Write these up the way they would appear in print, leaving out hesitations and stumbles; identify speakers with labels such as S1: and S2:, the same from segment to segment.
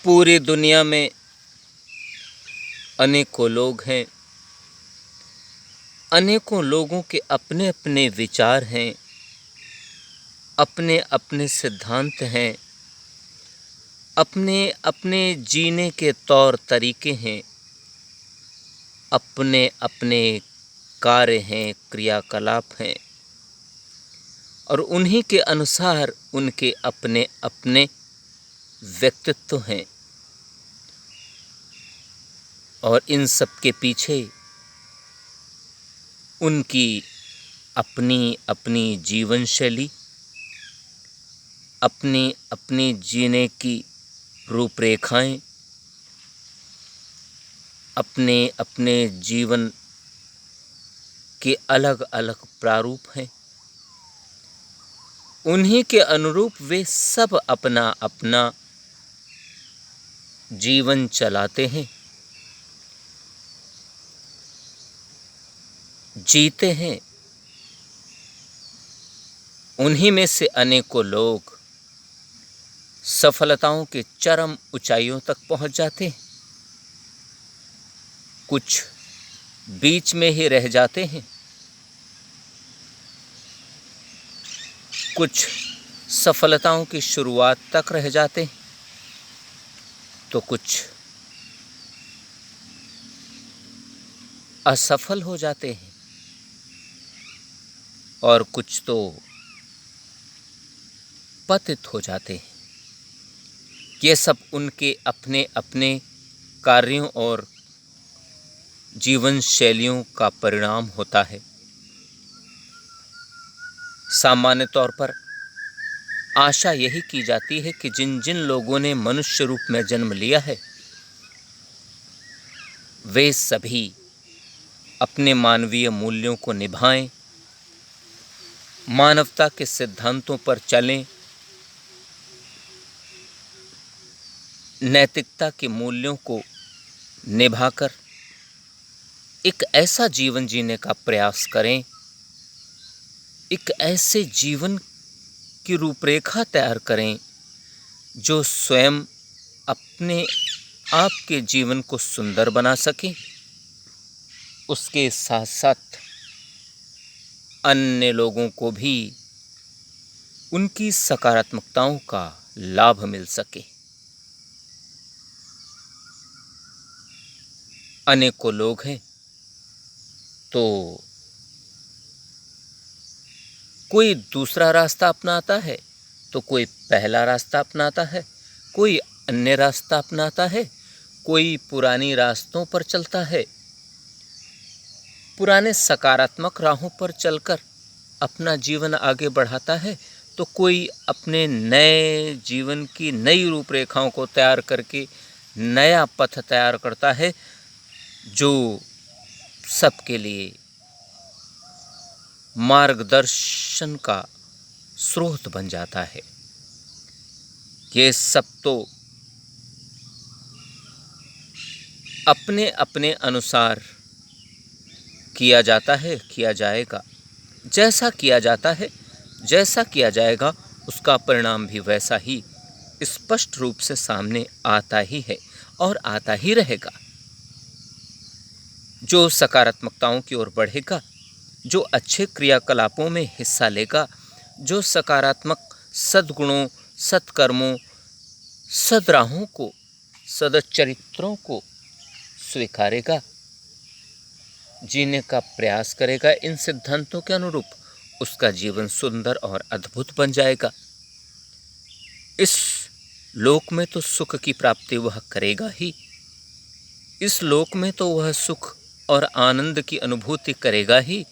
S1: पूरी दुनिया में अनेकों लोग हैं, अनेकों लोगों के अपने अपने विचार हैं, अपने अपने सिद्धांत हैं, अपने अपने जीने के तौर तरीके हैं, अपने अपने कार्य हैं, क्रियाकलाप हैं और उन्हीं के अनुसार उनके अपने अपने व्यक्तित्व हैं। और इन सब के पीछे उनकी अपनी अपनी जीवन शैली, अपनी अपनी जीने की रूपरेखाएं, अपने अपने जीवन के अलग अलग प्रारूप हैं। उन्हीं के अनुरूप वे सब अपना अपना जीवन चलाते हैं, जीते हैं। उन्हीं में से अनेकों लोग सफलताओं के चरम ऊंचाइयों तक पहुंच जाते हैं, कुछ बीच में ही रह जाते हैं, कुछ सफलताओं की शुरुआत तक रह जाते हैं, तो कुछ असफल हो जाते हैं और कुछ तो पतित हो जाते हैं। ये सब उनके अपने अपने कार्यों और जीवन शैलियों का परिणाम होता है। सामान्य तौर पर आशा यही की जाती है कि जिन जिन लोगों ने मनुष्य रूप में जन्म लिया है वे सभी अपने मानवीय मूल्यों को निभाएं, मानवता के सिद्धांतों पर चलें, नैतिकता के मूल्यों को निभाकर एक ऐसा जीवन जीने का प्रयास करें, एक ऐसे जीवन की रूपरेखा तैयार करें जो स्वयं अपने आप के जीवन को सुंदर बना सके, उसके साथ साथ अन्य लोगों को भी उनकी सकारात्मकताओं का लाभ मिल सके। अनेकों लोग हैं तो कोई दूसरा रास्ता अपनाता है, तो कोई पहला रास्ता अपनाता है, कोई अन्य रास्ता अपनाता है, कोई पुरानी रास्तों पर चलता है, पुराने सकारात्मक राहों पर चलकर अपना जीवन आगे बढ़ाता है, तो कोई अपने नए जीवन की नई रूपरेखाओं को तैयार करके नया पथ तैयार करता है जो सबके लिए मार्गदर्शन का स्रोत बन जाता है। ये सब तो अपने अपने अनुसार किया जाता है, किया जाएगा। जैसा किया जाता है, जैसा किया जाएगा, उसका परिणाम भी वैसा ही स्पष्ट रूप से सामने आता ही है और आता ही रहेगा। जो सकारात्मकताओं की ओर बढ़ेगा, जो अच्छे क्रियाकलापों में हिस्सा लेगा, जो सकारात्मक सद्गुणों, सत्कर्मों, सद्राहों को, सदचरित्रों को स्वीकारेगा, जीने का प्रयास करेगा इन सिद्धांतों के अनुरूप, उसका जीवन सुंदर और अद्भुत बन जाएगा। इस लोक में तो सुख की प्राप्ति वह करेगा ही, इस लोक में तो वह सुख और आनंद की अनुभूति करेगा ही,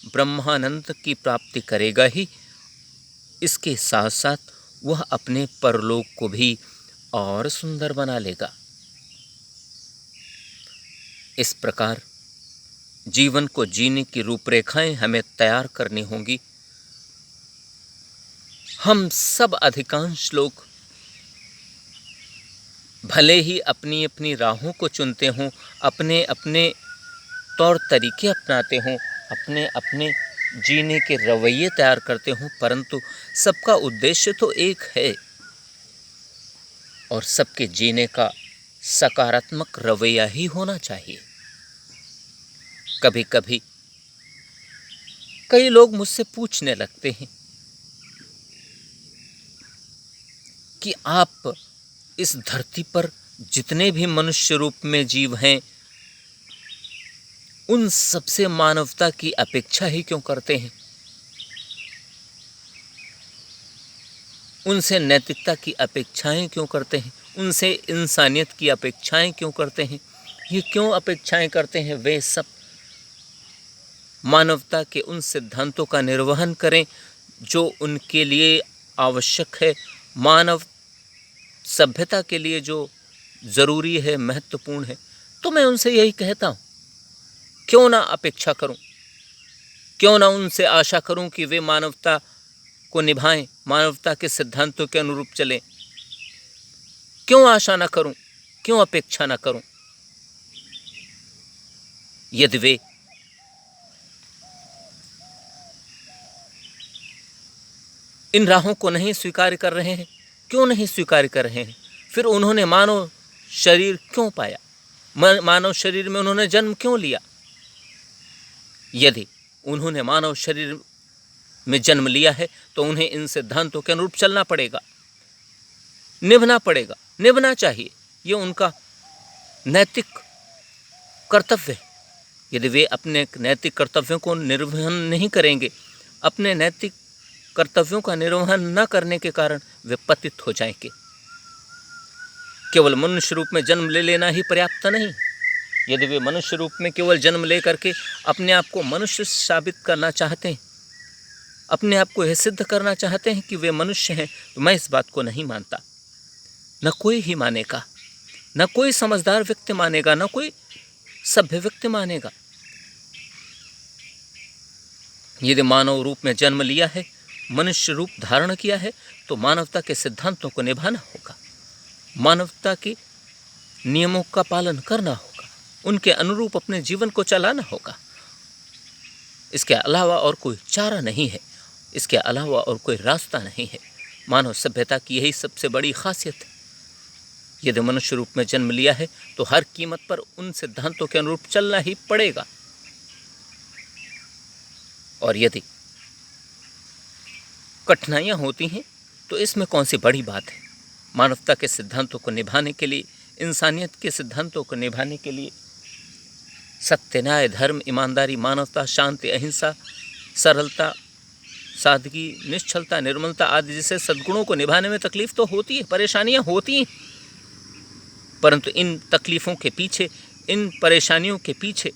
S1: ब्रह्मानंद की प्राप्ति करेगा ही। इसके साथ साथ वह अपने परलोक को भी और सुंदर बना लेगा। इस प्रकार जीवन को जीने की रूपरेखाएं हमें तैयार करनी होंगी। हम सब अधिकांश लोग भले ही अपनी अपनी राहों को चुनते हों, अपने अपने तौर तरीके अपनाते हों, अपने अपने जीने के रवैये तैयार करते हों, परंतु सबका उद्देश्य तो एक है। और सबके जीने का सकारात्मक रवैया ही होना चाहिए। कभी कभी कई लोग मुझसे पूछने लगते हैं कि आप इस धरती पर जितने भी मनुष्य रूप में जीव हैं, उन सबसे मानवता की अपेक्षा ही क्यों करते हैं? उनसे नैतिकता की अपेक्षाएं क्यों करते हैं? उनसे इंसानियत की अपेक्षाएं क्यों करते हैं? ये क्यों अपेक्षाएं करते हैं? वे सब मानवता के उन सिद्धांतों का निर्वहन करें जो उनके लिए आवश्यक है, मानव सभ्यता के लिए जो ज़रूरी है, महत्वपूर्ण है। तो मैं उनसे यही कहता हूँ, क्यों ना अपेक्षा करूँ, क्यों ना उनसे आशा करूँ कि वे मानवता को निभाएं, मानवता के सिद्धांतों के अनुरूप चलें। क्यों आशा ना करूं, क्यों अपेक्षा ना करूं? यदि वे इन राहों को नहीं स्वीकार कर रहे हैं, क्यों नहीं स्वीकार कर रहे हैं? फिर उन्होंने मानव शरीर क्यों पाया? मानव शरीर में उन्होंने जन्म क्यों लिया? यदि उन्होंने मानव शरीर में जन्म लिया है तो उन्हें इन सिद्धांतों के अनुरूप चलना पड़ेगा, निभना पड़ेगा, निभना चाहिए। ये उनका नैतिक कर्तव्य है। यदि वे अपने नैतिक कर्तव्यों को निर्वहन नहीं करेंगे, अपने नैतिक कर्तव्यों का निर्वहन न करने के कारण वे पतित हो जाएंगे। केवल मनुष्य रूप में जन्म ले लेना ही पर्याप्त नहीं। यदि वे मनुष्य रूप में केवल जन्म ले करके अपने आप को मनुष्य साबित करना चाहते हैं, अपने आप को यह सिद्ध करना चाहते हैं कि वे मनुष्य हैं, तो मैं इस बात को नहीं मानता। न कोई ही मानेगा, न कोई समझदार व्यक्ति मानेगा, न कोई सभ्य व्यक्ति मानेगा। यदि मानव रूप में जन्म लिया है, मनुष्य रूप धारण किया है, तो मानवता के सिद्धांतों को निभाना होगा, मानवता के नियमों का पालन करना होगा, उनके अनुरूप अपने जीवन को चलाना होगा। इसके अलावा और कोई चारा नहीं है, इसके अलावा और कोई रास्ता नहीं है। मानव सभ्यता की यही सबसे बड़ी खासियत है। यदि मनुष्य रूप में जन्म लिया है तो हर कीमत पर उन सिद्धांतों के अनुरूप चलना ही पड़ेगा। और यदि कठिनाइयां होती हैं तो इसमें कौन सी बड़ी बात है? मानवता के सिद्धांतों को निभाने के लिए, इंसानियत के सिद्धांतों को निभाने के लिए सत्य, न्याय, धर्म, ईमानदारी, मानवता, शांति, अहिंसा, सरलता, सादगी, निश्चलता, निर्मलता आदि जैसे सद्गुणों को निभाने में तकलीफ तो होती है, परेशानियां होती हैं, परंतु इन तकलीफ़ों के पीछे, इन परेशानियों के पीछे,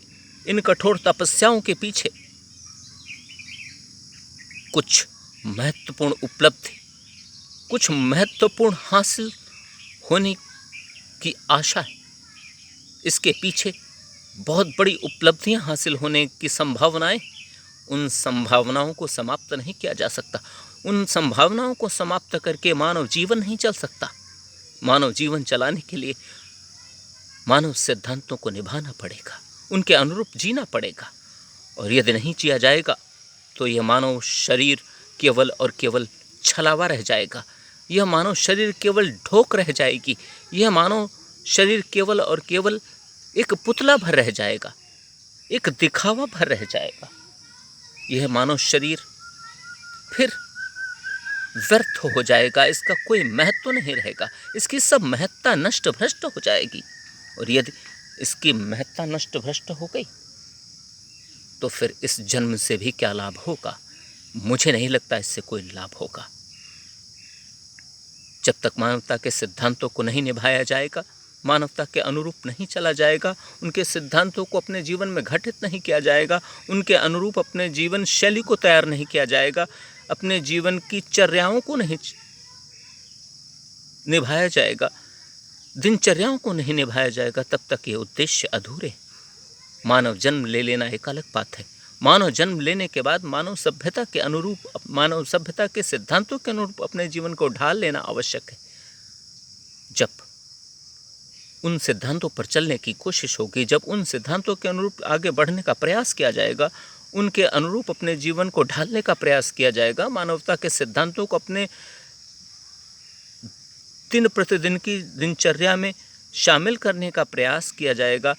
S1: इन कठोर तपस्याओं के पीछे कुछ महत्वपूर्ण उपलब्धि, कुछ महत्वपूर्ण हासिल होने की आशा है। इसके पीछे बहुत बड़ी उपलब्धियां हासिल होने की संभावनाएं, उन संभावनाओं को समाप्त नहीं किया जा सकता। उन संभावनाओं को समाप्त करके मानव जीवन नहीं चल सकता। मानव जीवन चलाने के लिए मानव सिद्धांतों को निभाना पड़ेगा, उनके अनुरूप जीना पड़ेगा। और यदि नहीं जिया जाएगा तो यह मानव शरीर केवल और केवल छलावा रह जाएगा, यह मानव शरीर केवल ढोक रह जाएगी, यह मानव शरीर केवल और केवल एक पुतला भर रह जाएगा, एक दिखावा भर रह जाएगा। यह मानव शरीर फिर व्यर्थ हो जाएगा, इसका कोई महत्व नहीं रहेगा, इसकी सब महत्ता नष्ट भ्रष्ट हो जाएगी। और यदि इसकी महत्ता नष्ट भ्रष्ट हो गई तो फिर इस जन्म से भी क्या लाभ होगा? मुझे नहीं लगता इससे कोई लाभ होगा। जब तक मानवता के सिद्धांतों को नहीं निभाया जाएगा, मानवता के अनुरूप नहीं चला जाएगा, उनके सिद्धांतों को अपने जीवन में घटित नहीं किया जाएगा, उनके अनुरूप अपने जीवन शैली को तैयार नहीं किया जाएगा, अपने जीवन की चर्याओं को नहीं निभाया जाएगा, दिनचर्याओं को नहीं निभाया जाएगा, तब तक ये उद्देश्य अधूरे। मानव जन्म ले लेना एक अलग बात है। मानव जन्म लेने के बाद मानव सभ्यता के अनुरूप, मानव सभ्यता के सिद्धांतों के अनुरूप अपने जीवन को ढाल लेना आवश्यक है। जब उन सिद्धांतों पर चलने की कोशिश होगी, जब उन सिद्धांतों के अनुरूप आगे बढ़ने का प्रयास किया जाएगा, उनके अनुरूप अपने जीवन को ढालने का प्रयास किया जाएगा, मानवता के सिद्धांतों को अपने दिन प्रतिदिन की दिनचर्या में शामिल करने का प्रयास किया जाएगा,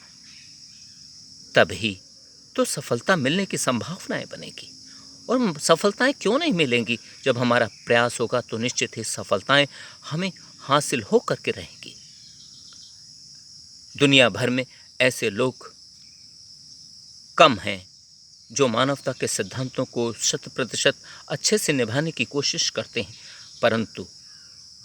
S1: तभी तो सफलता मिलने की संभावनाएं बनेगी। और सफलताएं क्यों नहीं मिलेंगी? जब हमारा प्रयास होगा तो निश्चित ही सफलताएं हमें हासिल हो करके रहेंगी। दुनिया भर में ऐसे लोग कम हैं जो मानवता के सिद्धांतों को 100% अच्छे से निभाने की कोशिश करते हैं, परंतु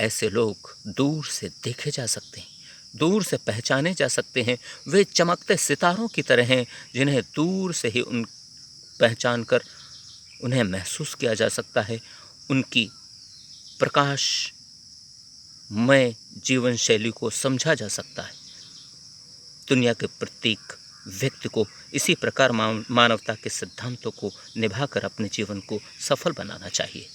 S1: ऐसे लोग दूर से देखे जा सकते हैं, दूर से पहचाने जा सकते हैं। वे चमकते सितारों की तरह हैं जिन्हें दूर से ही पहचान कर उन्हें महसूस किया जा सकता है। उनकी प्रकाशमय जीवन शैली को समझा जा सकता है। दुनिया के प्रत्येक व्यक्ति को इसी प्रकार मानवता के सिद्धांतों को निभाकर अपने जीवन को सफल बनाना चाहिए।